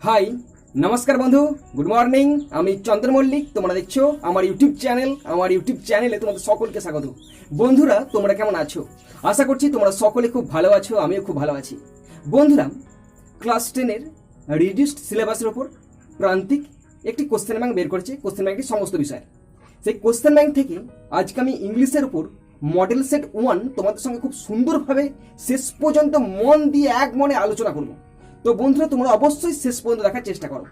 High নমস্কার বন্ধু, good morning. আমি চন্দ্র মল্লিক, তোমরা দেখছো আমার ইউটিউব চ্যানেলে তোমাদের সকলকে স্বাগত। বন্ধুরা, তোমরা কেমন আছো? আশা করছি তোমরা সকলে খুব ভালো আছো, আমিও খুব ভালো আছি। বন্ধুরা, ক্লাস 10-এর রিডিউসড সিলেবাসের ওপর প্রান্তিক একটি কোশ্চেন ব্যাংক বের করেছে, কোশ্চেন ব্যাংকটি সমস্ত বিষয়। সেই কোশ্চেন ব্যাংক থেকে আজকে আমি ইংলিশের উপর মডেল সেট 1 তোমাদের সঙ্গে খুব সুন্দরভাবে শেষ পর্যন্ত মন দিয়ে এক মনে আলোচনা করবো। তো বন্ধুরা, তোমরা অবশ্যই শেষ পর্যন্ত দেখার চেষ্টা করো।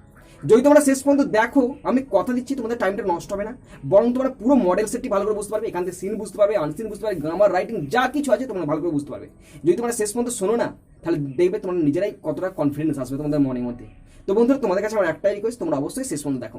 যদি তোমরা শেষ পর্যন্ত দেখো, আমি কথা দিচ্ছি তোমাদের টাইমটা নষ্ট হবে না, বরং তোমরা পুরো মডেল সেটটি ভালো করে বুঝতে পারবে। এখান থেকে সিন বুঝতে পারবে, আনসিন বুঝতে পারবে, গ্রামার, রাইটিং যা কিছু আছে তোমরা ভালো করে বুঝতে পারবে। যদি তোমরা শেষ পর্যন্ত শোনো না, তাহলে দেখবে তোমরা নিজেরাই কতটা কনফিডেন্স আসবে তোমাদের মনের মধ্যে। তো বন্ধুরা, তোমাদের কাছে আমার একটাই রিকোয়েস্ট, তোমরা অবশ্যই শেষ পর্যন্ত দেখো।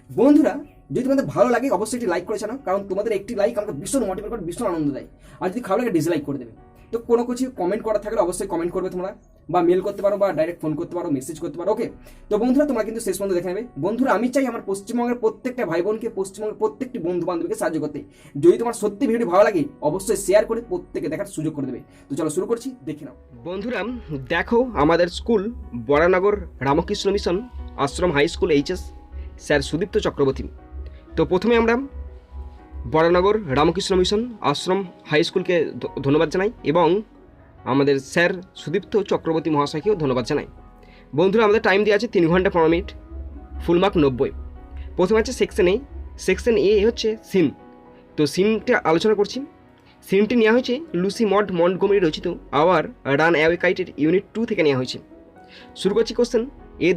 বন্ধুরা, যদি তোমাদের ভালো লাগে অবশ্যই একটি লাইক করে জানাও, কারণ তোমাদের একটি লাইক আমাকে ভীষণ মোটিভেট করে, ভীষণ আনন্দ দেয়। আর যদি খারাপ লাগে ডিসলাইক করে দেবে। তো কোনো কিছু কমেন্ট করা থাকলে অবশ্যই কমেন্ট করবে তোমরা, বা মেল করতে পারো, বা ডাইরেক্ট ফোন করতে পারো, মেসেজ করতে পারো। ওকে? তো বন্ধুরা, তোমরা কিন্তু শেষ পর্যন্ত দেখে নেবে। বন্ধুরা, আমি চাই আমার পশ্চিমবঙ্গের প্রত্যেকটা ভাই বোনকে, পশ্চিমবঙ্গের প্রত্যেকটি বন্ধু বান্ধবীকে সাহায্য করতে। যদি তোমার সত্যি ভিডিওটি ভালো লাগে অবশ্যই শেয়ার করে প্রত্যেকে দেখার সুযোগ করে দেবে। তো চলো শুরু করছি, দেখে নাও। বন্ধুরা দেখো, আমাদের school Baranagar Ramakrishna Mission Ashram High School HS, sir Sudipta Chakraborty. তো প্রথমে আমরা বরানগর রামকৃষ্ণ মিশন আশ্রম হাই স্কুলকে ধন্যবাদ জানাই, এবং আমাদের স্যার সুদীপ্ত চক্রবর্তী মহাশয়কেও ধন্যবাদ জানাই। বন্ধুরা, আমাদের টাইম দেওয়া আছে 3 ঘন্টা 15 মিনিট, ফুল মার্ক 90। প্রথমে আছে সেকশন এ হচ্ছে সিন। তো সিনটা আলোচনা করছি। সিনটি নেওয়া হয়েছে লুসি মড মন্টগোমেরি রচিত আওয়ার রান অ্যাওয়ে কাইটের ইউনিট 2 থেকে নেওয়া হয়েছে। শুরু করছি question.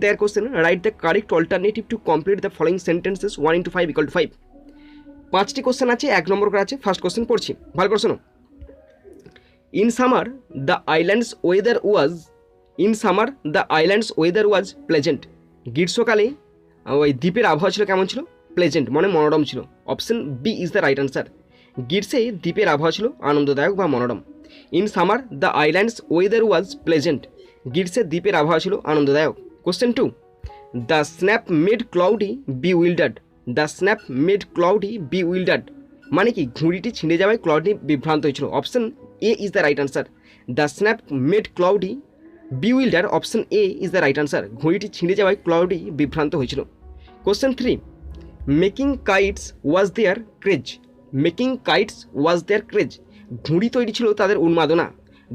There question, write the correct alternative to complete the following sentences 1 × 5 = 5। 5টি কোশ্চেন আছে, 1 নম্বর করে আছে। ফার্স্ট কোশ্চেন পড়ছি, ভালো করে শোনো। In summer the island's weather was pleasant. গ্রীষ্মকালে ওই দ্বীপের আবহাওয়া ছিল কেমন ছিল? প্লেজেন্ট মানে মনোরম ছিল। Option B is the right answer. গ্রীষ্মে দ্বীপের আবহাওয়া ছিল আনন্দদায়ক বা মনোরম। In summer the island's weather was pleasant. গ্রীষ্মের দ্বীপের আবহাওয়া ছিল আনন্দদায়ক। Question 2, the snap made Cloudy bewildered. The snap made Cloudy bewildered মানে কি? ঘুড়িটি ছিঁড়ে যাওয়ায় ক্লাউডি বিভ্রান্ত হয়েছিল। Option A is the right answer. The snap made Cloudy bewilder, option A is the right answer. ঘুড়িটি ছিঁড়ে যাওয়ায় ক্লাউডি বিভ্রান্ত হয়েছিল। Question 3, making kites was their craze. Making kites was their craze. ঘুড়ি তৈরি ছিল তাদের উন্মাদনা।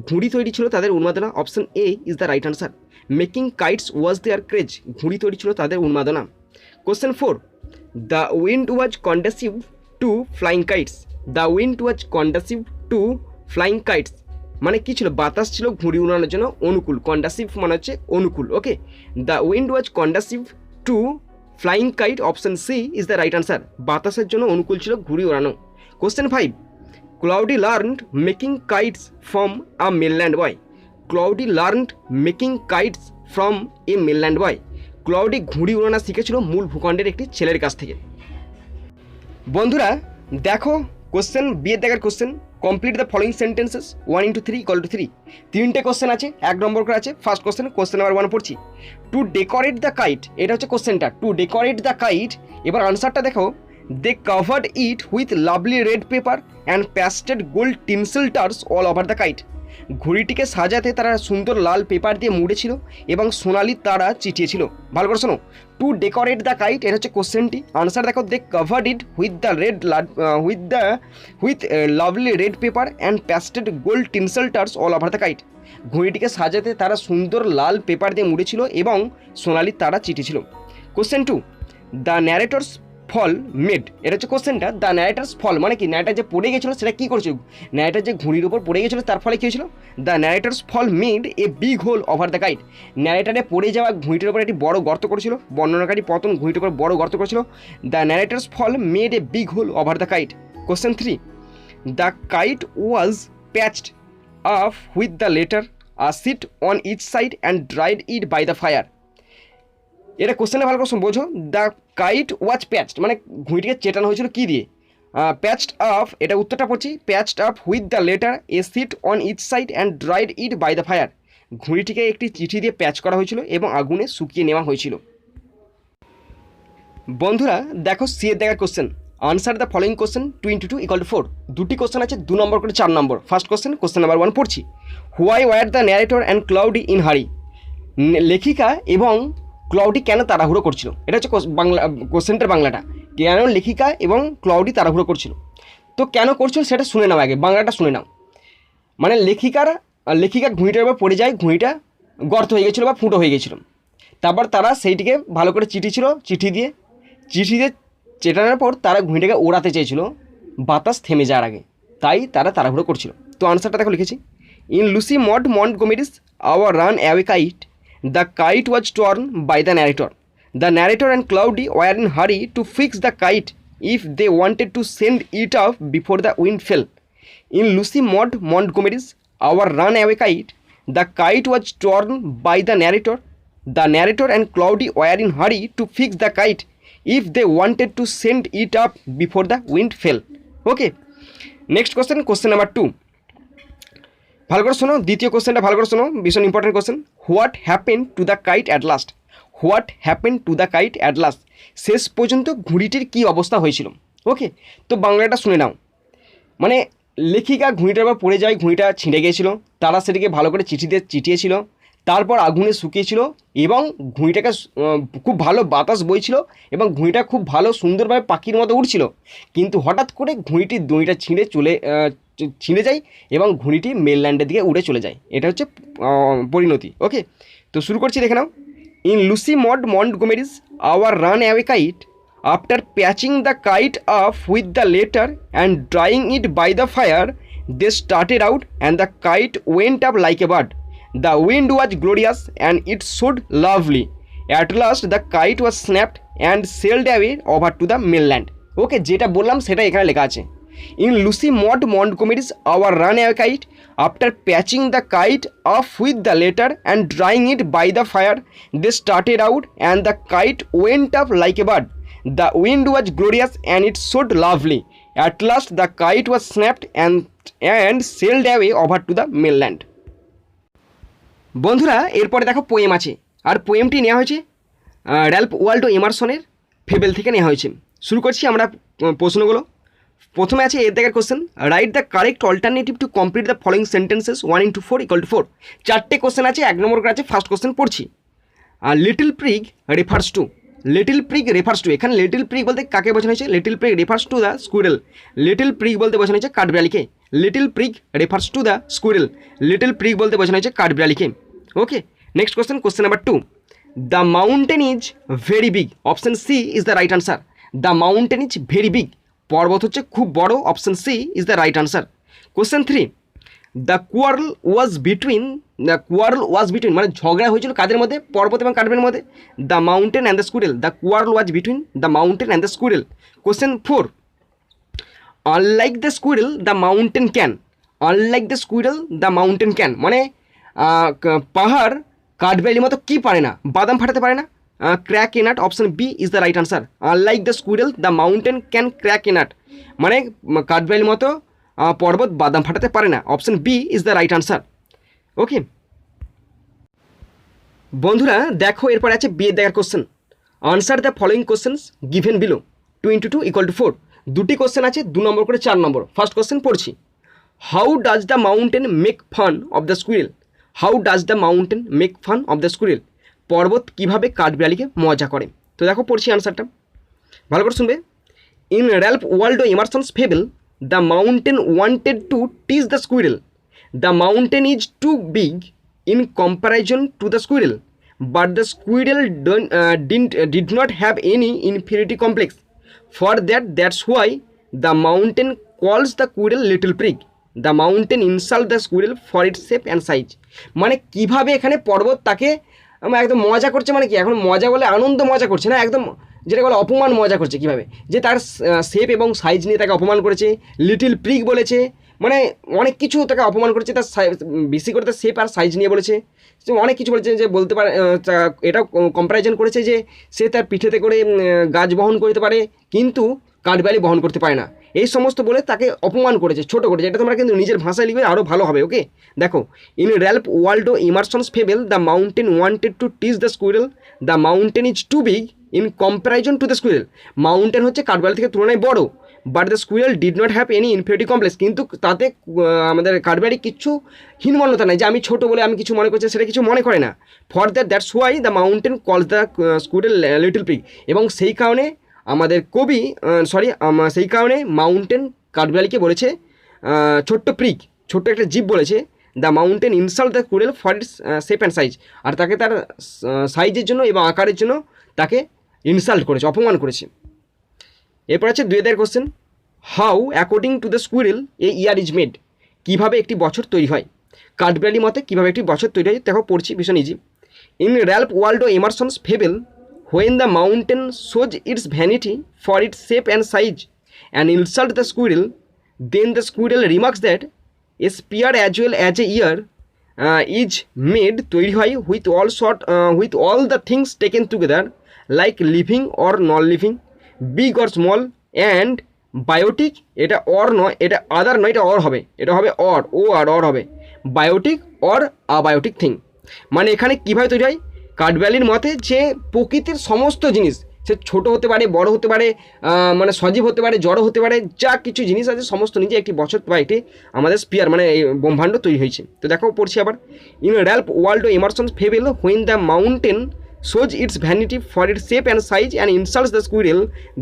ঘুড়ি তৈরি ছিল তাদের উন্মাদনা। Option A is the right answer. Making kites was their craze. ঘুড়ি তৈরি ছিল তাদের উন্মাদনা। Question 4, the wind was conducive to flying kites. The wind was conducive to flying kites মানে কি ছিল? বাতাস ছিল ঘুড়ি উড়ানোর জন্য অনুকূল। কন্ডাসিভ মানে হচ্ছে অনুকূল। Okay? The wind was conducive to flying kite, option C is the right answer. বাতাসের জন্য অনুকূল ছিল ঘুড়ি ওড়ানো। Question 5, Cloudy learned making kites from a mainland boy. Cloudy learned making kites from a mainland boy. Cloudy ঘুড়ি উড়ানো শিখেছিল মূল ভূখণ্ডের একটি ছেলের কাছ থেকে। বন্ধুরা দেখো, কোশ্চেন বিয়ের দেখার question, complete the following sentences 1 × 3 = 3। 3টে কোশ্চেন আছে, 1 নম্বর করে আছে। ফার্স্ট কোশ্চেন, কোশ্চেন নাম্বার 1 পড়ছি। টু ডেকোরেট দ্য কাইট, এটা হচ্ছে কোশ্চেনটা। টু ডেকোরেট দ্য কাইট, এবার আনসারটা দেখো। They covered it with lovely red paper and pasted gold tinsel stars all over the kite. ঘুড়িটিকে সাজাতে তারা সুন্দর লাল পেপার দিয়ে মুড়েছিল এবং সোনালি তারা চিটিয়েছিল। ভালো করে শোনো। টু ডেকোরেট দ্য কাইট, এটা হচ্ছে কোশ্চেনটি। আনসার দেখো, they covered it with lovely red paper and pasted gold tinsel stars all over the kite. ঘুড়িটিকে সাজাতে তারা সুন্দর লাল পেপার দিয়ে মুড়েছিল এবং সোনালি তারা চিটিয়েছিল। Question 2, the narrator's fall made, এটা হচ্ছে কোশ্চেনটা। দ্য ন্যারেটার্স ফল মানে কি? ন্যারেটার যে পড়ে গেছিলো সেটা কী করেছিল? ন্যারেটার যে ঘুড়ির উপর পড়ে গেছিলো তার ফলে কী হয়েছিল? The narrator's fall made a big hole over the kite. ন্যারেটারে পড়ে যাওয়া ঘুড়িটির উপর একটি বড় গর্ত করেছিল। বর্ণনাকারী পতন ঘুড়িটির উপর বড় গর্ত করেছিল। The narrator's fall made a big hole over the kite. Question 3, the kite was patched up with the leather a sit on each side and dried it by the fire. এটা কোশ্চেনে ভালো করে বোঝো। দ্য কাইট ওয়াজ প্যাচড মানে ঘুড়িটিকে চেটানো হয়েছিল কী দিয়ে? Patched up, এটা উত্তরটা পড়ছি। Patched up with the letter a sheet on each side and dried it by the fire. ঘুড়িটিকে একটি চিঠি দিয়ে প্যাচ করা হয়েছিল এবং আগুনে শুকিয়ে নেওয়া হয়েছিল। বন্ধুরা দেখো, সি এর দেখার question, answer the following question 2 × 2 = 4। 2টি কোশ্চেন আছে, 2 নম্বর করে 4 নম্বর। ফার্স্ট কোশ্চেন, কোশ্চেন নাম্বার 1 পড়ছি। Why were the narrator and cloudy in হারি। লেখিকা এবং ক্লাউডি কেন তাড়াহুড়ো করছিল? এটা হচ্ছে বাংলা কোশ্চেনটার বাংলাটা, কেন লেখিকা এবং ক্লাউডি তাড়াহুড়ো করছিল। তো কেন করছিল সেটা শুনে নাও, আগে বাংলাটা শুনে নাও। মানে লেখিকা ঘুঁড়িটার উপর পড়ে যায়, ঘুঁড়িটা গর্ত হয়ে গেছিলো বা ফুটো হয়ে গেছিলো। তারপর তারা সেইটিকে ভালো করে চিঠি দিয়ে চেটানোর পর তারা ঘুঁড়িটাকে ওড়াতে চেয়েছিল বাতাস থেমে যাওয়ার আগে, তাই তারা তাড়াহুড়ো করছিল। তো আনসারটা দেখো লিখেছি, in Lucy Montgomery's our run away kite, the kite was torn by the narrator. The narrator and Cloudy were in hurry to fix the kite if they wanted to send it off before the wind fell. In Lucy Maud Montgomery's Our Runaway Kite, the kite was torn by the narrator. The narrator and Claudia were in hurry to fix the kite if they wanted to send it up before the wind fell. Okay. Next question, question number 2. ভালো করে শোনো, দ্বিতীয় কোশ্চেনটা ভালো করে শোনো, ভীষণ important question. What happen to the kite at last? What happen to the kite at last? শেষ পর্যন্ত ঘুড়িটির কী অবস্থা হয়েছিল? ওকে, তো বাংলাটা শুনে নাও। মানে লেখিকা ঘুড়িটার উপর পড়ে যায়, ঘুড়িটা ছিঁড়ে গিয়েছিল, তারা সেটিকে ভালো করে চিটিয়েছিল, তারপর আগুনে শুকিয়েছিল এবং ঘুড়িটাকে খুব ভালো বাতাস বইছিল এবং ঘুড়িটা খুব ভালো সুন্দরভাবে পাখির মতো উড়ছিল। কিন্তু হঠাৎ করে ঘুড়িটির দড়িটা ছিঁড়ে যায় এবং ঘুড়িটি মেনল্যান্ডের দিকে উড়ে চলে যায়। এটা হচ্ছে পরিণতি। ওকে, তো শুরু করছি, দেখে নাও। In Lucy Maud Montgomery's Our Runaway Kite, after patching the kite up with the letter and drying it by the fire, they started out and the kite went up like a bird. The wind was glorious and it soared lovely. At last the kite was snapped and sailed away over to the mainland. Okay, যেটা বললাম সেটা এখানে লেখা আছে। In Lucy Maud Montgomery's Our Runaway Kite, after patching the kite off with the letter and drying it by the fire, they started out and the kite went up like a bird. The wind was glorious and it soared lovely. At last the kite was snapped and sailed away over to the mainland. বন্ধুরা, এরপরে দেখো poem আছে, আর পোয়েমটি নেওয়া হয়েছে Ralph Waldo এমারসনের fable থেকে নেওয়া হয়েছে। শুরু করছি আমরা প্রশ্নগুলো। প্রথমে আছে এর দেখার question, write the correct alternative to complete the following sentences 1 into 4 = 4। চারটে কোশ্চেন আছে, 1 নম্বর করে আছে। ফার্স্ট কোশ্চেন পড়ছি, little prig refers to. Little prig refers to, এখানে লিটল প্রিগ বলতে কাকে বোঝানো হয়েছে? Little prig refers to the squirrel. Little prig বলতে বোঝানো হয়েছে কাঠবিড়ালিকে। Little prig refers to the squirrel. Little prig বলতে বোঝানো হয়েছে কাঠবিড়ালিকে। Okay, next question, question number 2, the mountain is very big. Option C is the right answer. The mountain is very big, পর্বত হচ্ছে খুব বড়। Option C is the right answer. Question 3, the quarrel was between, মানে ঝগড়া হয়েছিল কাদের মধ্যে? পর্বত এবং কাঠবিড়ালির মধ্যে। The mountain and the squirrel. The quarrel was between the mountain and the squirrel. Question 4, unlike the squirrel the mountain can. Unlike the squirrel the mountain can, মানে পাহাড় কাঠবিড়ালির মতো কী পারে না? বাদাম ফাটাতে পারে না। Crack a nut. Option B is the right answer. Unlike the squirrel the mountain can crack a nut, মানে কাঠবিড়ালির মতো পর্বত বাদাম ফাটাতে পারে না। Option B is the right answer. Okay বন্ধুরা, দেখো এরপর আছে বি এর দেখার question, answer the following questions given below 2 into 2 = 4। দুটি কোশ্চেন আছে, 2 নম্বর করে 4 নম্বর। ফার্স্ট কোশ্চেন পড়ছি, how does the mountain make fun of the squirrel. How does the mountain make fun of the squirrel, পর্বত কীভাবে কাঠবিড়ালিকে মজা করে। তো দেখো পড়ছি আনসারটা, ভালো করে শুনবে। In Ralph Waldo Emerson's fable, the mountain wanted to tease the squirrel. The mountain is too big in comparison to the squirrel, but the squirrel did not have any inferiority complex. For that's why the mountain calls the squirrel little prig. The mountain insult the squirrel for its shape and size. মানে কিভাবে এখানে পর্বত তাকে একদম মজা করছে, মানে কি এখন মজা বলে আনন্দ মজা করছে না, একদম যেটা বলে অপমান মজা করছে। কিভাবে যে তার শেপ এবং সাইজ নিয়ে তাকে অপমান করেছে, লিটল প্রিগ বলেছে, মানে অনেক কিছু তাকে অপমান করেছে, তার বেশি করে তার শেপ আর সাইজ নিয়ে বলেছে, অনেক কিছু বলেছে। যে বলতে পারে এটাও কম্প্যারিজন করেছে যে সে তার পিঠেতে করে গাছ বহন করতে পারে কিন্তু কাঠবিড়ালি বহন করতে পারে না, এই সমস্ত বলে তাকে অপমান করেছে, ছোটো করেছে। এটা তোমরা কিন্তু নিজের ভাষায় লিখবে, আরও ভালো হবে। ওকে দেখো, in Ralph Waldo Emerson's fable, the mountain wanted to teach the squirrel, the mountain is too big in comparison to the squirrel. Mountain হচ্ছে কাঠবিড়ালি থেকে তুলনায় বড়, but the squirrel did not have any inferiority complex, কিন্তু তাতে আমাদের কাঠবিড়ালি কিচ্ছু হীনমন্যতা নেই যে আমি ছোটো বলে আমি কিছু মনে করছি, সেটা কিছু মনে করে না। For that's why the mountain কলস দ্য স্কুইরেল লিটল পিগ, এবং সেই কারণে আমাদের কবি সেই কারণে মাউন্টেন কাঠবিড়ালিকে বলেছে ছোট্ট প্রিক, ছোট্ট একটা জীব বলেছে। The mountain insult the squirrel for its shape and size, আর তাকে তার সাইজের জন্য এবং আকারের জন্য তাকে ইনসাল্ট করেছে, অপমান করেছে। এরপর আছে 2 question, how according to the squirrel A year is made, কীভাবে একটি বছর তৈরি হয়, কাঠবিড়ালি মতে কীভাবে একটি বছর তৈরি হয় দেখো পড়ছি, ভীষণ easy. In Ralph Waldo Emerson's fable when the mountain shows its vanity for its shape and size and insult the squirrel, then the squirrel remarks that a sphere as well as a year is made, তৈরি হয় with all the things taken together like living or non living, big or small and biotic, এটা or নয়, এটা other নয়, এটা or হবে, এটা হবে অর, ও আর অর হবে, বায়োটিক অর আবায়োটিক থিং। মানে এখানে কীভাবে তৈরি হয়, কাঠবিড়ালির মতে যে প্রকৃতির সমস্ত জিনিস, সে ছোটো হতে পারে, বড় হতে পারে, মানে সজীব হতে পারে, জড় হতে পারে, যা কিছু জিনিস আছে সমস্ত নিজে একটি বছর বা একটি আমাদের স্পিয়ার মানে এই ব্রহ্মাণ্ড তৈরি হয়েছে। তো দেখো পড়ছি আবার, in Ralph Waldo Emerson's fable when the mountain shows its vanity for its shape and size and insults the squirrel,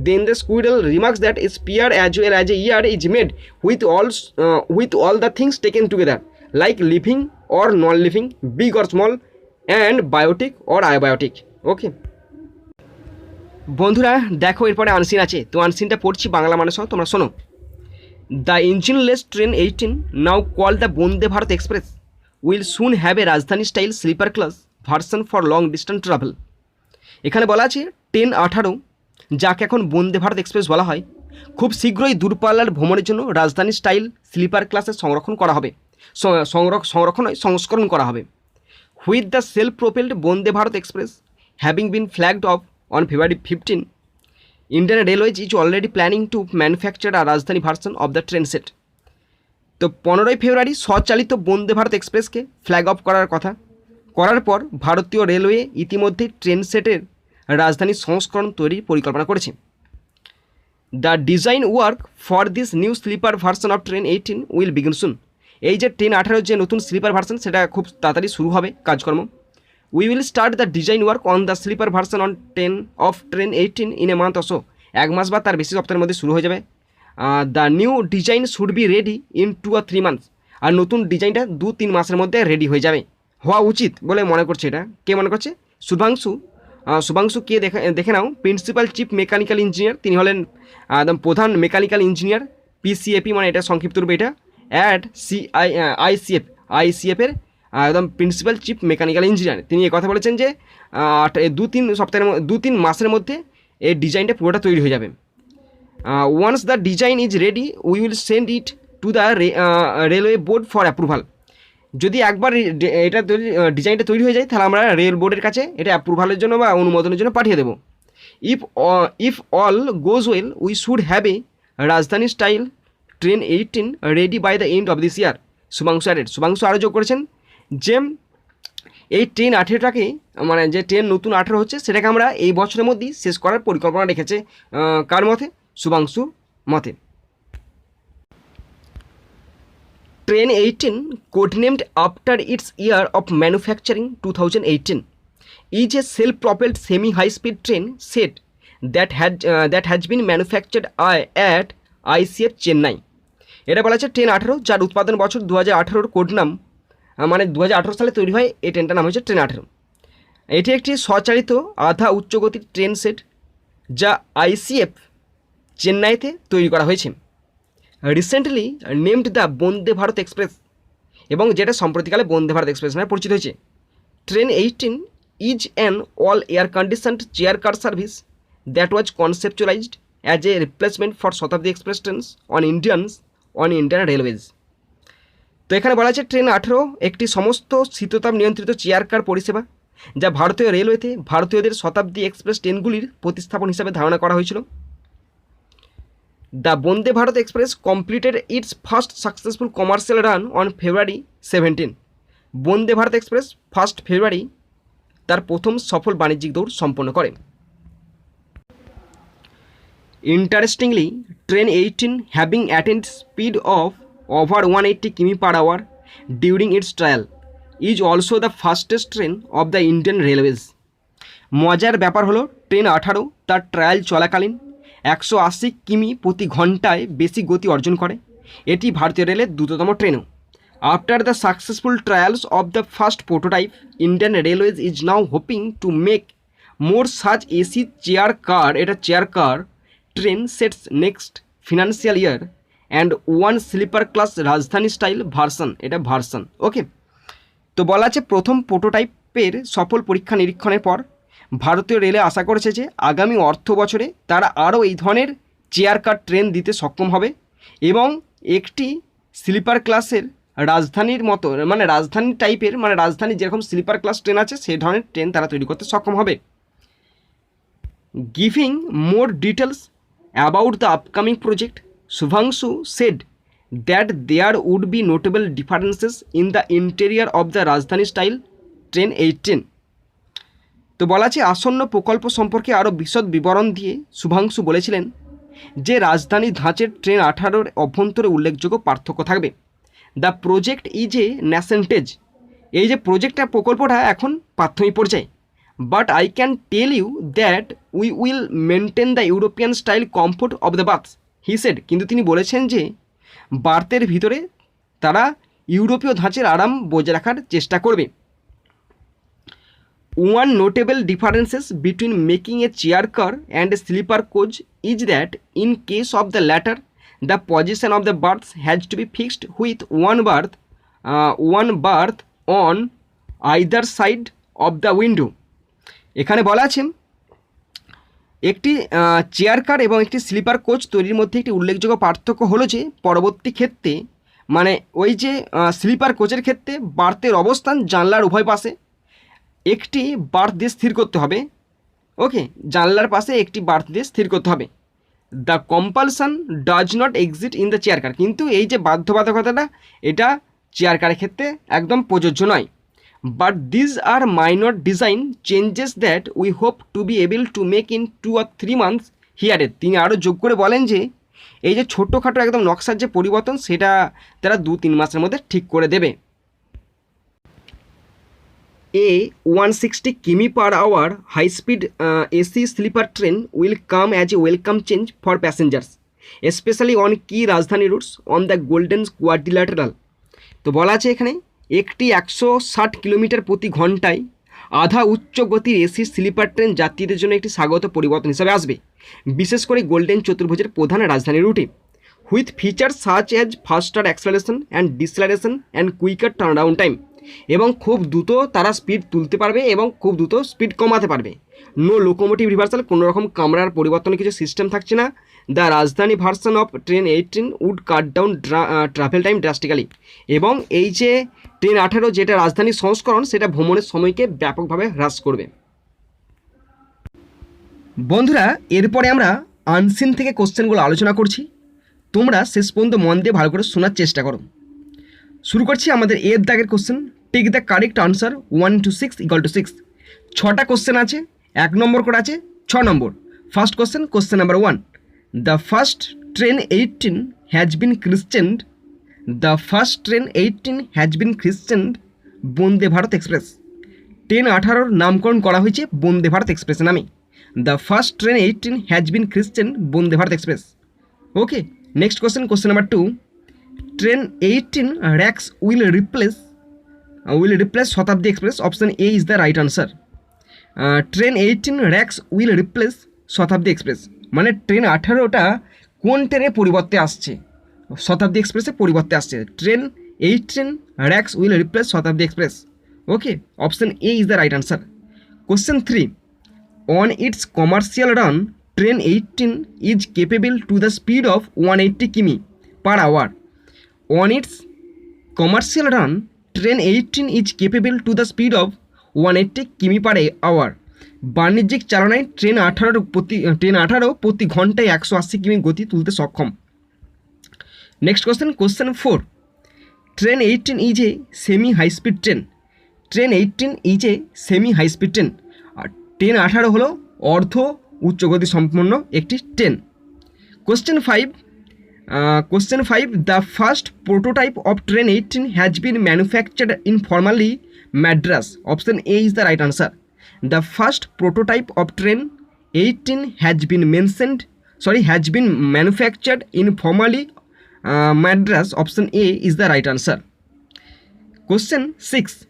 then the squirrel remarks that a spear as well as a ear is made with all the things taken together like living or non-living, big or small and biotic or abiotic. ওকে বন্ধুরা দেখো এরপরে unseen আছে, তো আনসিনটা পড়ছি বাংলা মানে সহ, তোমরা শোনো। The engineless train 18 now called the Vande Bharat Express will soon have a Rajdhani style sleeper class version for long distance travel. এখানে বলা আছে ট্রেন 18, যাকে এখন বন্দে ভারত এক্সপ্রেস বলা হয়, খুব শীঘ্রই দূরপাল্লার ভ্রমণের জন্য রাজধানী স্টাইল স্লিপার ক্লাসে সংরক্ষণ করা হবে, সংস্করণ করা হবে। With the self propelled Vande Bharat Express having been flagged off on February 15, Indian railways is already planning to manufacture a Rajdhani version of the train set. তো 15 ফেব্রুয়ারি স্বচালিত বন্দে ভারত এক্সপ্রেসকে ফ্ল্যাগ অফ করার পর ভারতীয় রেলওয়ে ইতিমধ্যে ট্রেন সেটের রাজধানী সংস্করণ তৈরির পরিকল্পনা করেছে। The design work for this new sleeper version of train 18 will begin soon. এই যে ট্রেন 18 যে নতুন স্লিপার ভার্সন, সেটা খুব তাড়াতাড়ি শুরু হবে কাজকর্ম। We will start the design work on the sleeper version on train 18 in a month or so, 1 মাস বা তার বেশি সপ্তাহের মধ্যে শুরু হয়ে যাবে। The new design should be ready in 2 or 3 months, আর নতুন ডিজাইনটা 2-3 মাসের মধ্যে রেডি হয়ে যাবে, হওয়া উচিত বলে মনে করছে। এটা কে মনে করছে? শুভাংশু কে দেখে নাও, প্রিন্সিপাল চিফ মেকানিক্যাল ইঞ্জিনিয়ার, তিনি হলেন একদম প্রধান মেকানিক্যাল ইঞ্জিনিয়ার, PCAP মানে এটা সংক্ষিপ্ত রূপে, এটা অ্যাট আইসিএফের একদম প্রিন্সিপাল চিফ মেকানিক্যাল ইঞ্জিনিয়ার। তিনি কথা বলেছেন যে 2-3 মাসের মধ্যে এই ডিজাইনটা পুরোটা তৈরি হয়ে যাবে। Once the design is ready we will send it to the railway board for approval. যদি একবার এটা ডিজাইনটা তৈরি হয়ে যায়, তাহলে আমরা রেল বোর্ডের কাছে এটা অ্যাপ্রুভালের জন্য বা অনুমোদনের জন্য পাঠিয়ে দেবো। If all goes well we should have a Rajdhani style train 18 ready by the end of this year. Shubhanshu আরও যোগ করেছেন যে এই ট্রেন 18টাকে, মানে যে ট্রেন নতুন 18 হচ্ছে, সেটাকে আমরা এই বছরের মধ্যেই শেষ করার পরিকল্পনা রেখেছে। কার মতে? শুভাংশুর মতে। Train 18, codenamed after its year of manufacturing 2018, is a self-propelled semi-high-speed train set that has been manufactured at ICF Chennai. এটা বলা আছে ট্রেন 18, যার উৎপাদন বছর 2018 কোড নাম, মানে 2018 সালে তৈরি হয় এই ট্রেনটার নাম হচ্ছে ট্রেন 18। এটি একটি স্বচালিত আধা উচ্চগতির ট্রেন সেট যা ICF চেন্নাইতে তৈরি করা হয়েছে। Recently named the Vande Bharat Express, এবং যেটা সম্প্রতিকালে বন্দে ভারত এক্সপ্রেস নামে পরিচিত হয়েছে। Train 18 is an all air conditioned chair car service that was conceptualised as a replacement for Shatabdi Express trains on Indian Railways. তো এখানে বলা আছে ট্রেন 18 একটি সমস্ত শীততাপ নিয়ন্ত্রিত চেয়ার কার পরিষেবা, যা ভারতীয় রেলওয়েতে ভারতীয়দের শতাব্দী এক্সপ্রেস ট্রেনগুলির প্রতিস্থাপন হিসাবে ধারণা করা হয়েছিল। The Vande Bharat express completed its first successful commercial run on February 17। Vande Bharat express 1 ফেব্রুয়ারি তার প্রথম সফল বাণিজ্যিক দৌড় সম্পন্ন করে। Interestingly, train 18 having attained speed of over 180 km per hour during its trial is also the fastest train of the Indian Railways. মজার ব্যাপার হলো ট্রেন 18 তার ট্রায়াল চলাকালীন 180 কিমি প্রতি ঘন্টায় বেশি গতি অর্জন করে। এটি ভারতীয় রেলের দ্রুততম ট্রেনও। After the successful trials of the first prototype, Indian railways is now hoping to make more such AC chair car, এটা chair car train sets next financial year and one sleeper class Rajdhani style version, এটা version. Okay, তো বলা আছে প্রথম প্রোটোটাইপের সফল পরীক্ষা নিরীক্ষণের পর ভারতীয় রেলে আশা করেছে যে আগামী অর্থ বছরে তারা আরও এই ধরনের চেয়ার কার ট্রেন দিতে সক্ষম হবে এবং একটি স্লিপার ক্লাসের রাজধানীর মতো, মানে রাজধানী টাইপের, মানে রাজধানী যেরকম স্লিপার ক্লাস ট্রেন আছে সেই ধরনের ট্রেন তারা তৈরি করতে সক্ষম হবে। Giving more details about the upcoming project, Shubhanshu said that there would be notable differences in the interior of the Rajdhani style train 18। তো বলা আছে আসন্ন প্রকল্প সম্পর্কে আরও বিশদ বিবরণ দিয়ে শুভাংশু বলেছিলেন যে রাজধানী ধাঁচের ট্রেন 18-র অভ্যন্তরে উল্লেখযোগ্য পার্থক্য থাকবে। The project is a nascent stage, এই যে প্রজেক্টটা প্রকল্পটা এখন প্রাথমিক পর্যায়ে। But I can tell you that we will maintain the European style comfort of the berth, he said. কিন্তু তিনি বলেছেন যে বার্থের ভিতরে তারা ইউরোপীয় ধাঁচের আরাম বজায় রাখার চেষ্টা করবে। One notable differences between making a chair car and a sleeper coach is that in case of the latter, the position of the berths has to be fixed with one berth on either side of the window. এখানে বলা আছে একটি chair car এবং একটি sleeper coach তৈরির মধ্যে একটি উল্লেখযোগ্য পার্থক্য হলো যে পরবর্তী ক্ষেত্রে, মানে ওই যে স্লিপার কোচের ক্ষেত্রে বার্থের অবস্থান জানলার উভয় পাশে একটি বার্থ দিয়ে স্থির করতে হবে। ওকে, জানলার পাশে একটি বার্থ দিয়ে স্থির করতে হবে। The compulsion does not exist in the chair car, কিন্তু এই যে বাধ্যবাধকতাটা এটা চেয়ার কারের ক্ষেত্রে একদম প্রযোজ্য নয়। But these are minor design changes that we hope to be able to make in 2 or 3 months হিয়ারে। তিনি আরও যোগ করে বলেন যে এই যে ছোটোখাটো একদম নকশার যে পরিবর্তন সেটা তারা 2-3 মাসের মধ্যে ঠিক করে দেবে। A 160 km per hour high-speed AC sleeper train will come as a welcome change for passengers, especially on key Rajdhani routes on the Golden Quadrilateral. তো বলা আছে এখানে একটি 160 কিলোমিটার প্রতি ঘন্টায় আধা উচ্চ গতির এসি স্লিপার ট্রেন যাত্রীদের জন্য একটি স্বাগত পরিবর্তন হিসাবে আসবে, বিশেষ করে গোল্ডেন চতুর্ভুজের প্রধান রাজধানী রুটে, with feature such as faster acceleration and deceleration and quicker turnaround time. এবং খুব দ্রুত তারা স্পিড তুলতে পারবে এবং খুব দ্রুত স্পিড কমাতে পারবে। নো লোকোমোটিভ রিভার্সাল, কোনো রকম কামরার পরিবর্তনের কিছু সিস্টেম থাকছে না। The Rajdhani version of train 18 would cut down travel time drastically. এবং এই যে ট্রেন 18 যেটা রাজধানী সংস্করণ সেটা ভ্রমণের সময়কে ব্যাপকভাবে হ্রাস করবে। বন্ধুরা, এরপরে আমরা আনসিন থেকে কোশ্চেনগুলো আলোচনা করছি, তোমরা শেষ পর্যন্ত মন দিয়ে ভালো করে শোনার চেষ্টা করো। শুরু করছি আমাদের এর দাগের question. Take the correct answer 1 into 6 = 6। 6টা কোশ্চেন আছে, 1 নম্বর করে আছে 6 নম্বর। First question, question number 1, the first train 18 has been christened, the first train 18 has been christened Vande Bharat express. Train 18-র নামকরণ করা হয়েছে বন্দে ভারত এক্সপ্রেস নামে। The first train 18 has been christened Vande Bharat express. Okay, next question, question number 2, train 18 racks will replace Shatabdi Express. Option A is the right answer. Train 18 racks will replace Shatabdi Express, মানে train 18টা কোন ট্রেনের পরিবর্তে আসছে? শতাব্দী এক্সপ্রেসের পরিবর্তে আসছে। Train 18 racks will replace Shatabdi Express. Okay, option A is the right answer. Question 3, on its commercial run train 18 is capable to the speed of 180 km per hour. On its commercial run, train 18 is capable to the speed of 180 km per hour. বাণিজ্যিক চালনায় train 18 প্রতি ঘন্টায় 180 কিমি গতি তুলতে সক্ষম। Next question, question 4, train 18 is a semi high speed train. Train 18 is a semi high speed train. আর train 18 হলো অর্ধ উচ্চগতি সম্পন্ন একটি ট্রেন। Question 5. The first prototype of train 18 has been manufactured informally Madras. Option A is the right answer. The first prototype of train 18 has been manufactured informally Madras. Option A is the right answer. Question 6.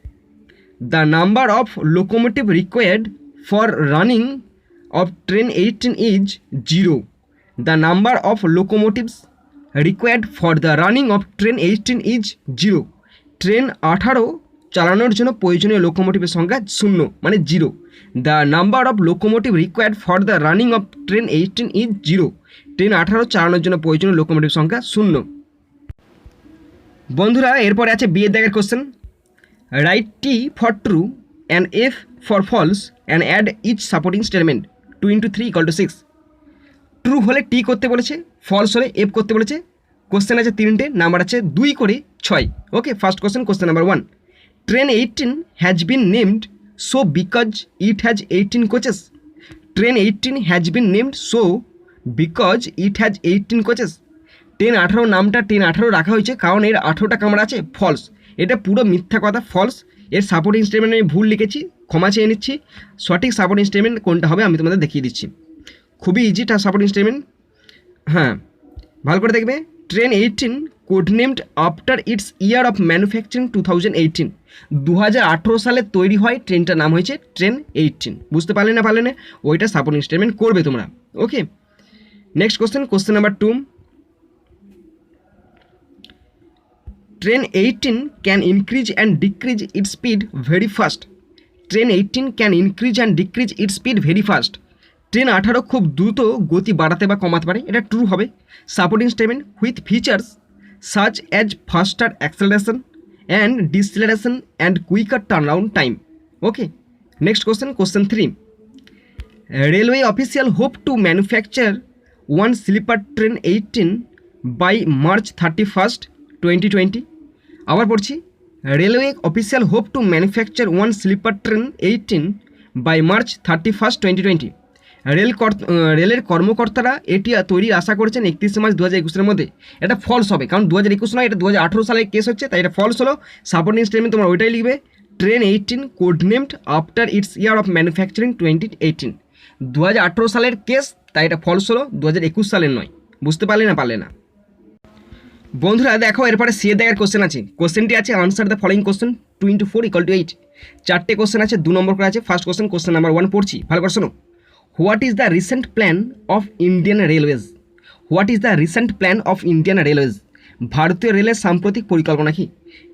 The number of locomotive required for running of train 18 is 0. The number of locomotives required for the running of train 18 is 0. Train 18 চালানোর জন্য প্রয়োজনীয় লোকোমোটিভের সংখ্যা 0 মানে 0. The number of locomotive required for the running of train 18 is 0. Train 18 চালানোর জন্য প্রয়োজনীয় locomotive সংখ্যা 0. বন্ধুরা এরপরে আছে বিয়ের দাগের question. Write T for true and F for false and add each supporting statement 2 × 3 = 6. True হলে টি করতে বলেছে, ফলস হলে এফ করতে বলেছে. কোশ্চেন আছে 3টে, নাম্বার আছে 2 করে 6. Okay, first question, question number 1. Train 18 has been named so because it has 18 coaches. Train 18 has been named so because it has 18 coaches. Train 18 নামটা ট্রেন 18 রাখা হয়েছে কারণ এর 18টা কামরা আছে. ফলস, এটা পুরো মিথ্যা কথা, ফলস. এর সাপোর্টিং স্টেটমেন্ট আমি ভুল লিখেছি, ক্ষমা চেয়ে নিচ্ছি. সঠিক সাপোর্টিং স্টেটমেন্ট কোনটা হবে আমি তোমাদের দেখিয়ে দিচ্ছি. খুবই ইজিটা সাপোর্টিং স্টেটমেন্ট. হ্যাঁ, ভালো করে দেখবে. Train 18 code named after it's year of manufacturing 2018. 2018 সালে তৈরি হয় ট্রেনটার নাম হয়েছে ট্রেন 18. বুঝতে পারলে না ওইটা সাপোর্টিং স্টেটমেন্ট করবে তোমরা. Okay, next question, question number 2. Train 18 can increase and decrease its speed very fast. Train 18 can increase and decrease its speed very fast. Train 18 খুব দ্রুত গতি বাড়াতে বা কমাতে পারে, এটা ট্রু হবে. Supporting statement with features such as faster acceleration and deceleration and quicker turnaround time. Okay, next question, question 3. Railway official hope to manufacture 1 sleeper train 18 by March 31, 2020. আবার পড়ছি. Railway official hope to manufacture 1 sleeper train 18 by March 31, 2020. রেলের কর্মকর্তারা এটি তৈরির আশা করেছেন 31 March 2021 মধ্যে. এটা false হবে কারণ 2021 নয়, এটা 2018 সালে কেস হচ্ছে, তাই এটা ফলস হলো. সাপোর্টিং স্টেটমেন্ট তোমরা ওইটাই লিখবে. Train 18 code named after it's year of manufacturing 2018. 2018 সালের কেস, তাই এটা ফলস হলো, 2021 সালের নয়. বুঝতে পারলে না. বন্ধুরা দেখো এরপরে সি এর দাগের কোশ্চেন আছে. কোশ্চেনটি আছে আনসার দ্য ফলোইং কোশ্চেন 2 × 4 = 8. 4টে কোশ্চেন আছে, 2 নম্বর করে আছে. ফার্স্ট কোশ্চেন, কোশ্চেন নাম্বার 1 পড়ছি, ভালো করে শোনো. What is the recent plan of Indian railways? What is the recent plan of Indian railways? ভারতীয় রেলের সাম্প্রতিক পরিকল্পনা কি?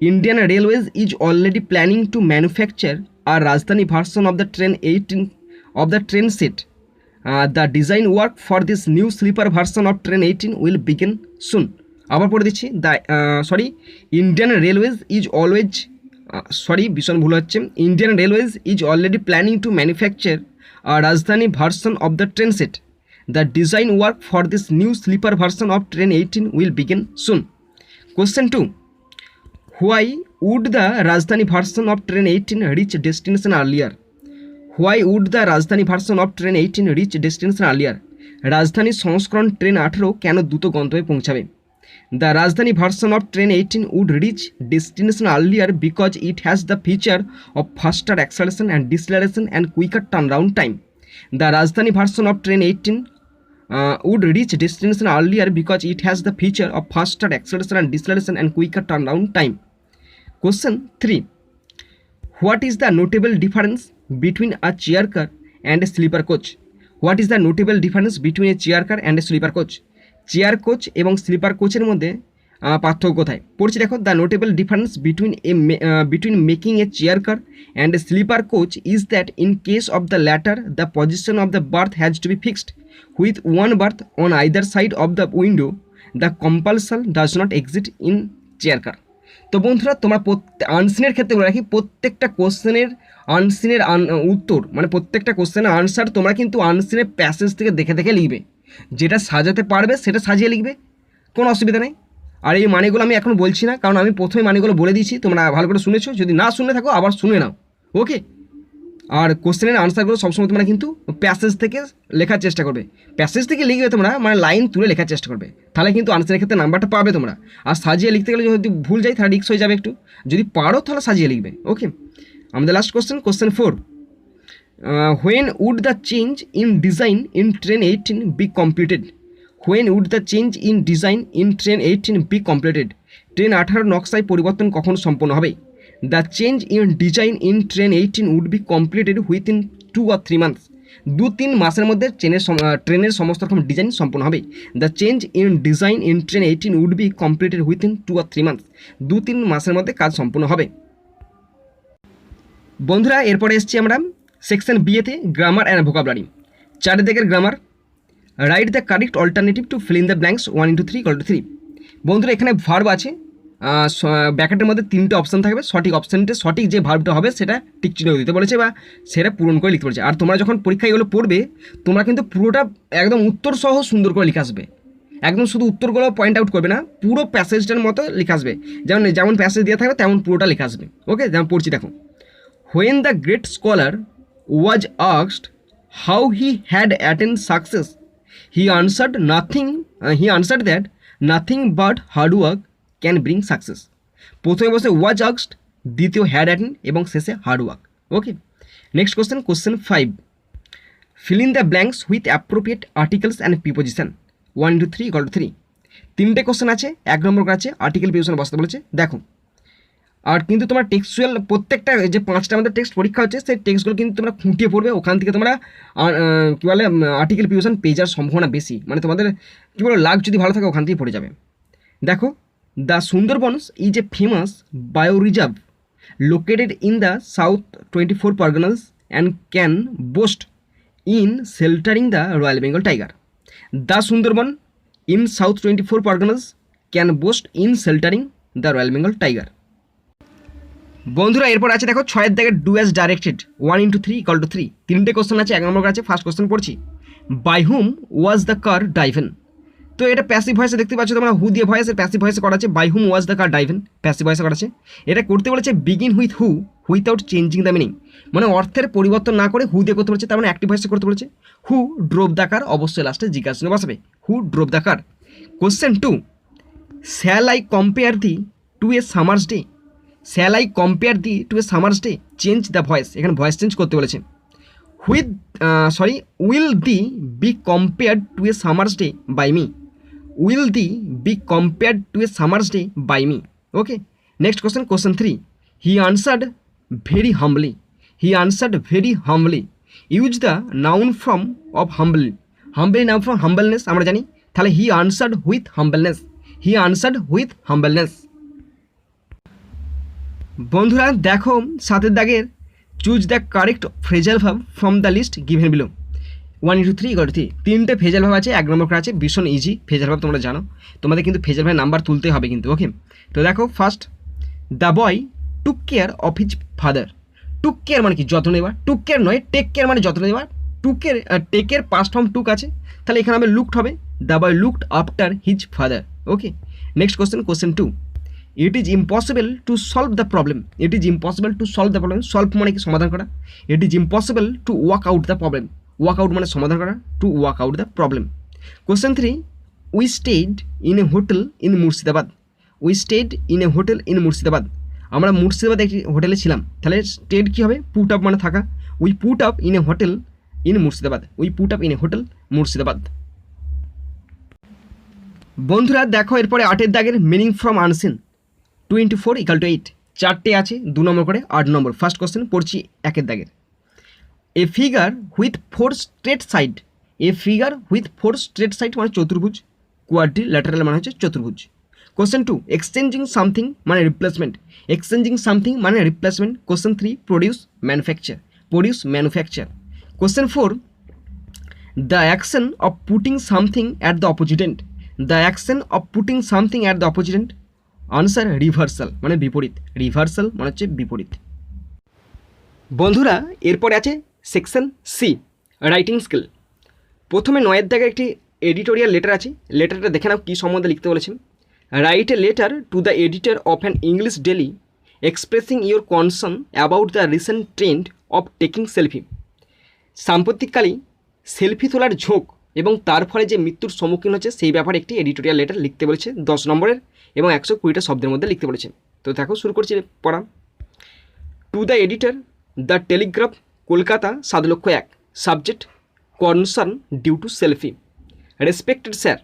Indian railways is already planning to manufacture আর Rajdhani version of the train 18 of the train set. The design work for this new sleeper version of train 18 will begin soon. আবার পড়ে দিচ্ছি. Indian railways is always ভীষণ ভুল হচ্ছে. Indian railways is already planning to manufacture a Rajdhani version of the train set. The design work for this new sleeper version of train 18 will begin soon. Question 2. Why would the Rajdhani version of train 18 reach destination earlier? Why would the Rajdhani version of train 18 reach destination earlier? রাজধানী সংস্করণ train 18 কেন দ্রুত গন্তব্যে পৌঁছাবে? The Rajdhani version of train 18 would reach destination earlier because it has the feature of faster acceleration and deceleration and quicker turnaround time. The Rajdhani version of train 18 would reach destination earlier because it has the feature of faster acceleration and deceleration and quicker turnaround time. Question 3. What is the notable difference between a chair car and a sleeper coach? What is the notable difference between a chair car and a sleeper coach? Chair coach এবং sleeper কোচের মধ্যে পার্থক্য কোথায় পড়ছি দেখো. The notable difference between making a chair car and a sleeper coach is that in case of the latter the position of the berth has to be fixed with one berth on either side of the window. The compulsion does not exist in chair car. তো বন্ধুরা তোমরা আনসিনের ক্ষেত্রে বলে রাখি, প্রত্যেকটা কোশ্চেনের আনসিনের উত্তর মানে প্রত্যেকটা কোশ্চেনের আনসার তোমরা কিন্তু আনসিনের প্যাসেজ থেকে দেখে লিখবে. যেটা সাজাতে পারবে সেটা সাজিয়ে লিখবে, কোনো অসুবিধা নেই. আর এই মানেগুলো আমি এখন বলছি না কারণ আমি প্রথমে মানেগুলো বলে দিয়েছি, তোমরা ভালো করে শুনেছো. যদি না শুনে থাকো আবার শুনে নাও. ওকে, আর কোশ্চেনের আনসারগুলো সবসময় তোমরা কিন্তু প্যাসেজ থেকে লেখার চেষ্টা করবে। প্যাসেজ থেকে লিখবে তোমরা, মানে লাইন তুলে লেখার চেষ্টা করবে, তাহলে কিন্তু আনসারের ক্ষেত্রে নাম্বারটা পাবে তোমরা। আর সাজিয়ে লিখতে গেলে যদি ভুল যায় তাহলে রিস্ক হয়ে যাবে একটু, যদি পারো তাহলে সাজিয়ে লিখবে। ওকে, আমাদের last question, question 4, when would the change in design in train 18 be completed? When would the change in design in train 18 be completed? Train 18 নকশায় পরিবর্তন কখন সম্পন্ন হবে? The change in design in train 18 would be completed within 2 or 3 months. 2-3 মাসের মধ্যে ট্রেনের সমস্ত রকম ডিজাইন সম্পন্ন হবে। The change in design in train 18 would be completed within 2 or 3 months. 2-3 মাসের মধ্যে কাজ সম্পূর্ণ হবে। বন্ধুরা এরপরে এসেছি আমরা সেকশন বিয়েতে, গ্রামার অ্যান্ড ভোকাবুলারি। 4 দাগের grammar, right the correct alternative two fill in the blanks 1 into 3 = 3। বন্ধুরা এখানে ভার্ব আছে, ব্র্যাকেটের মধ্যে 3টে অপশান থাকবে, সঠিক যে ভার্বটা হবে সেটা টিক চিহ্ন দিতে বলেছে বা সেটা পূরণ করে লিখতে বলেছে। আর তোমরা যখন পরীক্ষায় এগুলো পড়বে তোমরা কিন্তু পুরোটা একদম উত্তর সহ সুন্দর করে লিখে আসবে, একদম শুধু উত্তরগুলো পয়েন্ট আউট করবে না, পুরো প্যাসেজটার মতো লিখে আসবে, যেমন প্যাসেজ দেওয়া থাকবে তেমন পুরোটা লিখে আসবে। ওকে, যেমন পড়ছি দেখো, when the great scholar was asked how he had attained success, he answered that nothing but hard work can bring success. প্রথমে বসে was asked, দ্বিতীয় had attained এবং শেষে hard work। Okay, next question, question 5, fill in the blanks with appropriate articles and preposition 1 into 3 = 3। 3টে question আছে, 1 নম্বর আছে article preposition বসাতে বলেছে। দেখো, আর কিন্তু তোমার টেক্সচুয়াল প্রত্যেকটা যে 5টা আমাদের টেক্সট পরীক্ষা হচ্ছে সেই টেক্সটগুলো কিন্তু তোমরা খুঁটিয়ে পড়বে, ওখান থেকে তোমরা কী বলে আর্টিকেল প্রিপোজিশন পেয়ে যাওয়ার সম্ভাবনা বেশি, মানে তোমাদের কী বলো লাক যদি ভালো থাকে ওখান থেকে পড়ে যাবে। দেখো, the Sundarbans is a famous bio reserve located in the south 24 Parganas and can boast in sheltering the royal Bengal tiger. The Sundarban in south 24 Parganas can boast in sheltering the royal Bengal tiger. বন্ধুরা এরপর আছে দেখো 6 দাগের ডু অ্যাজ ডাইরেক্টেড 1 into 3 = 3। 3টে question আছে, 1 নম্বর আছে। First question পড়ছি, by whom was the car driven. তো এটা প্যাসিভ ভয়েসে দেখতে পাচ্ছ তোমরা, হু দিয়ে ভয়েসের প্যাসিভ ভয়েসে করা আছে, by whom was the car driven passive ভয়েসে করা আছে। এটা করতে বলেছে begin with who without changing the meaning, মানে অর্থের পরিবর্তন না করে হু দিয়ে করতে বলেছে, তার মানে অ্যাক্টিভ ভয়েসে করতে বলেছে। হু ড্রোভ দ্য কার, অবশ্যই লাস্টে জিজ্ঞাসা চিহ্ন বসাবে, who drove the car. Question 2, shall I compare thee to a summer's day, shall I compare thee to a summer's day, change the voice, এখানে ভয়েস চেঞ্জ করতে বলেছে। Will thee be compared to a summer's day by me, will thee be compared to a summer's day by me. Okay, next question, question 3, he answered very humbly, he answered very humbly, use the noun form of humbly, humbly noun form humbleness আমরা জানি, তাহলে he answered with humbleness, he answered with humbleness. বন্ধুরা দেখো 7 দাগের choose the correct phrasal verb from the list given below 1 into 3 = 3। 3টে phrasal verb আছে, 1 নম্বর আছে ভীষণ ইজি ফ্রেজাল ভার্ব, তোমরা জানো তোমাদের কিন্তু ফ্রেজাল ভার্বের নাম্বার তুলতে হবে কিন্তু। ওকে, তো দেখো first, the boy took care of his father. Took care মানে কি যত্ন নেওয়া, টুক কেয়ার নয় টেক কেয়ার মানে যত্ন নেওয়া, টেকের পাস্ট ফর্ম টুক আছে, তাহলে এখানে হবে লুকড হবে, the boy looked after his father. Okay, next question, question 2, it is impossible to solve the problem, it is impossible to solve the problem, solve মানে কি সমাধান করা, it is impossible to work out the problem, work out মানে সমাধান করা, to work out the problem. Question 3, we stayed in a hotel in Murshidabad, we stayed in a hotel in Murshidabad, আমরা মুর্শিদাবাদ একটি হোটেলে ছিলাম, তাহলে স্টেড কী হবে, পুট আপ মানে থাকা, we put up in a hotel in Murshidabad, we put up in a hotel Murshidabad. বন্ধুরা দেখো এরপরে 8 দাগের মিনিং ফ্রম আনসিন 2 into 4 = 8। 4টে আছে, 2 নম্বর করে 8 নম্বর। ফার্স্ট কোশ্চেন পড়ছি 1 দাগের, a figure with 4 straight side, a figure with 4 straight side মানে চতুর্ভুজ, কোয়াড্রিল্যাটারাল মানে হচ্ছে চতুর্ভুজ। কোশ্চেন 2, এক্সচেঞ্জিং সামথিং মানে রিপ্লেসমেন্ট, এক্সচেঞ্জিং সামথিং মানে replacement. Question 3, produce manufacture, produce manufacture. Question 4, the action of putting something at the opposite end, the action of putting something at the opposite end, answer reversal মানে বিপরীত, reversal মানে হচ্ছে বিপরীত। বন্ধুরা এরপরে আছে section C, writing skill. প্রথমে 9 দাগের একটি এডিটোরিয়াল লেটার আছে, লেটারটা দেখে নাও কী সম্বন্ধে লিখতে বলেছেন। Write a letter to the editor of an English daily expressing your concern about the recent trend of taking selfie. সাম্প্রতিককালেই সেলফি তোলার ঝোঁক এবং তার ফলে যে মৃত্যুর সম্মুখীন হচ্ছে সেই ব্যাপারে একটি এডিটোরিয়াল লেটার লিখতে বলেছে 10 নম্বরের এবং 120টা শব্দের মধ্যে লিখতে বলেছে। তো দেখো শুরু করছি পড়া। To the editor, the Telegraph, Kolkata 7,01,000। Subject, concern due to selfie. Respected sir,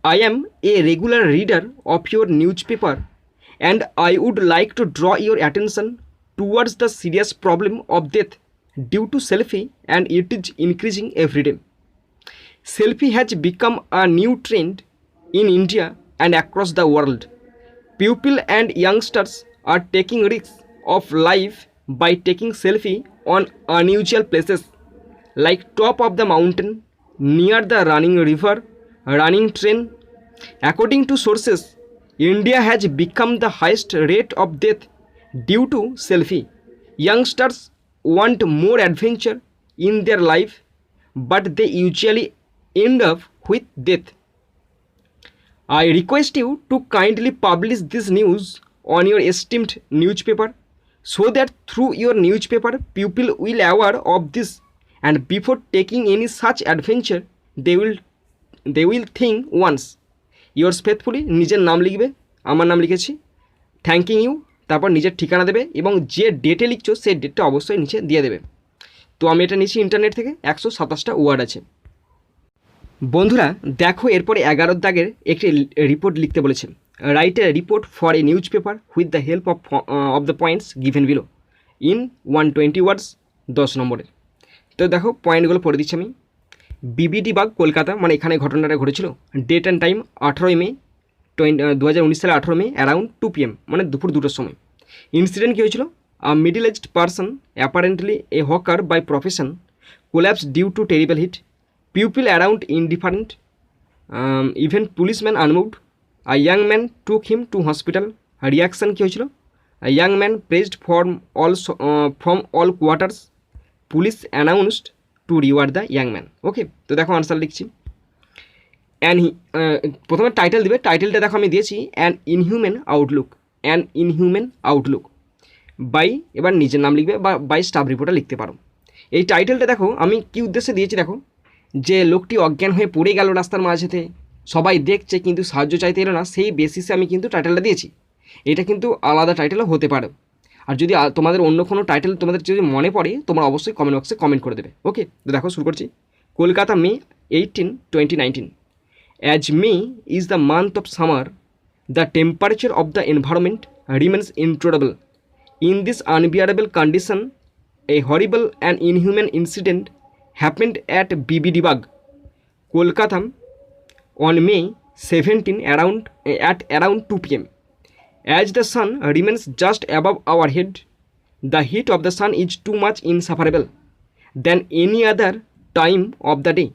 I am a regular reader of your newspaper and I would like to draw your attention towards the serious problem of death due to selfie, and it is increasing every day. Selfie has become a new trend in India and across the world. People and youngsters are taking risks of life by taking selfie on unusual places like top of the mountain, near the running river, running train. According to sources, India has become the highest rate of death due to selfie. Youngsters want more adventure in their life, but they usually end up with death. I request you to kindly publish this news on your esteemed newspaper so that through your newspaper people will aware of this, and before taking any such adventure they will think once. Yours faithfully, নিজের নাম লিখবে, আমার নাম লিখেছি, thanking you, তারপর নিজের ঠিকানা দেবে এবং যে ডেটে লিখছো সেই ডেটটা অবশ্যই নিচে দিয়ে দেবে। তো আমি এটা নিচ্ছি ইন্টারনেট থেকে, 127টা ওয়ার্ড আছে। বন্ধুরা দেখো এরপরে 11 দাগের একটি রিপোর্ট লিখতে বলেছে। Write a report for a news paper with the help of the points given below in 120 ওয়ার্ডস, 10 নম্বরের। তো দেখো পয়েন্টগুলো পড়ে দিচ্ছি আমি। বিবিডি বাগ কলকাতা, মানে এখানে ঘটনাটা ঘটেছিল। ডেট অ্যান্ড টাইম 18 মে 2019 সালে 18 মে অ্যারাউন্ড 2 PM, মানে দুপুর 2টোর সময়। ইনসিডেন্ট কী হয়েছিল? A middle aged person, apparently a hawker by profession, collapse due to terrible heat, people around indifferent, even policeman unmoved, a young man took him to hospital. Reaction কী হয়েছিল? A young man pressed from all quarters, police announced to reward the young man. Okay, তো দেখো answer লিখছি। প্রথমে title দেবে, টাইটেলটা দেখো আমি দিয়েছি an inhuman outlook, an inhuman outlook by, এবার নিজের নাম লিখবে বা বাই স্টাফ রিপোর্টার লিখতে পারো। এই টাইটেলটা দেখো আমি কী উদ্দেশ্যে দিয়েছি, দেখো যে লোকটি অজ্ঞান হয়ে পড়ে গেল রাস্তার মাঝেতে, সবাই দেখছে কিন্তু সাহায্য চাইতে এলো না, সেই বেসিসে আমি কিন্তু টাইটেলটা দিয়েছি। এটা কিন্তু আলাদা টাইটেলও হতে পারে। আর যদি তোমাদের অন্য কোনো টাইটেল তোমাদের যদি মনে পড়ে তোমরা অবশ্যই কমেন্ট বক্সে কমেন্ট করে দেবে। ওকে, তো দেখো শুরু করছি। Kolkata May 18, 2019। As May is the month of summer, the temperature of the environment remains intolerable. In this unbearable condition a horrible and inhuman incident happened at BBD Bagh, Kolkata on May 17 at around 2 PM. As the sun remains just above our head, the heat of the sun is too much insufferable than any other time of the day.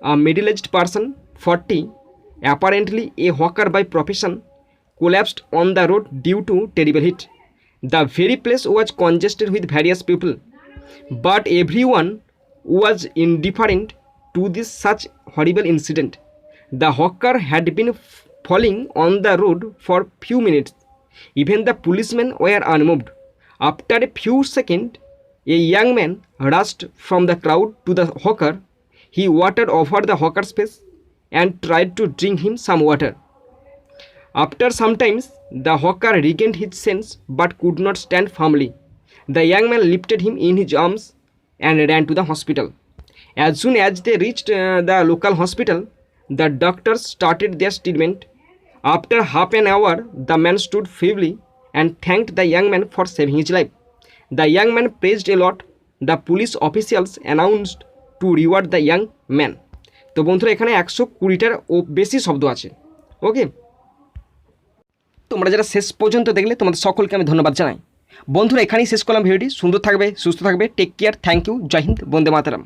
A middle-aged person, 40, apparently a hawker by profession, collapsed on the road due to terrible heat. The very place was congested with various people, but everyone was indifferent to this such horrible incident. The hawker had been falling on the road for few minutes. Even the policemen were unmoved. After a few seconds, a young man rushed from the crowd to the hawker. He watered over the hawker's face and tried to drink him some water. After some time, the hawker regained his sense but could not stand firmly. The young man lifted him in his arms and ran to the hospital. As soon as they reached the local hospital, the doctors started their treatment. After half an hour, the man stood feebly and thanked the young man for saving his life. The young man praised a lot. The police officials announced to reward the young man. তো বন্ধুরা এখানে 120টার বেশি শব্দ আছে। ওকে, তোমরা যারা শেষ পর্যন্ত দেখলে তোমাদের সকলকে আমি ধন্যবাদ জানাই। বন্ধুরা এখানেই শেষ করলাম ভিডিওটি। সুন্দর থাকবে, সুস্থ থাকবে, টেক কেয়ার, থ্যাংক ইউ, জয় হিন্দ, বন্দে মাতরম।